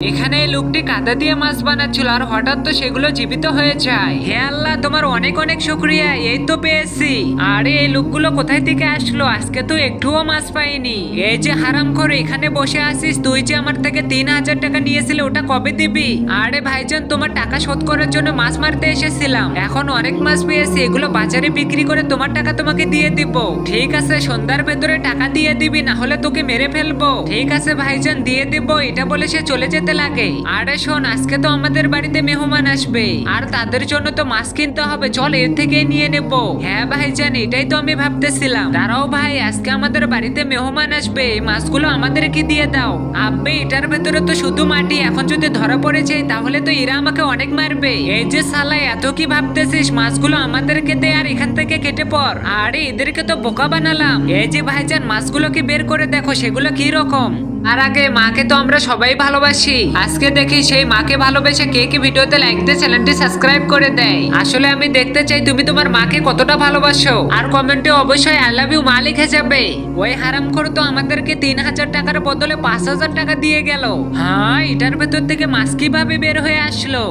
এখানে এই লোকটি কাদা দিয়ে মাছ বানাচ্ছিল আর হঠাৎ তো সেগুলো জীবিত হয়ে যায়। হে আল্লাহ, তোমার অনেক অনেক শুকরিয়া, এই তো পেয়েছি। আরে এই লোকগুলো কোথায় থেকে আসলো? আজকে তো একটুও মাছ পাইনি। এই যে হারাম করে এখানে বসে আছিস, তুই যে আমার থেকে 3000 টাকা নিয়েছিলে ওটা কবে দিবি? আরে ভাইজান, তোমার টাকা শোধ করার জন্য মাছ মারতে এসেছিলাম, এখন অনেক মাছ পেয়েছি, এগুলো বাজারে বিক্রি করে তোমার টাকা তোমাকে দিয়ে দিব। ঠিক আছে, সন্ধ্যার ভেতরে টাকা দিয়ে দিবি, না হলে তোকে মেরে ফেলবো। ঠিক আছে ভাইজান, দিয়ে দিব। এটা বলে সে চলে যেতে লাগে। আরে শোন, আজকে তো আমাদের বাড়িতে মেহমান আসবে আর তাদের জন্য তো মাছ কিনতে হবে, চল এর থেকে নিয়ে নেব। হ্যাঁ ভাইজান, এটাই তো আমি ভাবতেছিলাম। দাঁড়াও ভাই, আজকে আমাদের বাড়িতে মেহমান আসবে, এই মাছগুলো আমাদেরকে দিয়ে দাও। আব্বে, এটার ভেতরে তো শুধু মাটি, এখন যদি ধরা পড়ে যায় তাহলে তো এরা আমাকে অনেক মারবে। এই যে শালা, এত কি ভাবতেছিস? মাছগুলো আমাদেরকে দে আর এখান থেকে কেটে পড়। আরে এদেরকে তো বোকা বানালাম। এই যে ভাইজান, মাছগুলোকে বের করে দেখো সেগুলো কি রকম। আর আগে মাকে তো আমরা সবাই ভালোবাসি, আজকে দেখি সেই মাকে ভালোবেসে কে কি ভিডিওতে লাইক দিয়ে চ্যানেলটি সাবস্ক্রাইব করে দেয়। আসলে আমি দেখতে চাই তুমি তোমার মাকে কতটা ভালোবাসো। আর কমেন্টে অবশ্যই আই লাভ ইউ মা লিখে যাবে। ওই হারামখোর তো আমাদেরকে 3000 টাকার বদলে 5000 টাকা দিয়ে গেল। হ্যাঁ, এটার ভেতর থেকে মাছ কিভাবে বের হয়ে আসলো?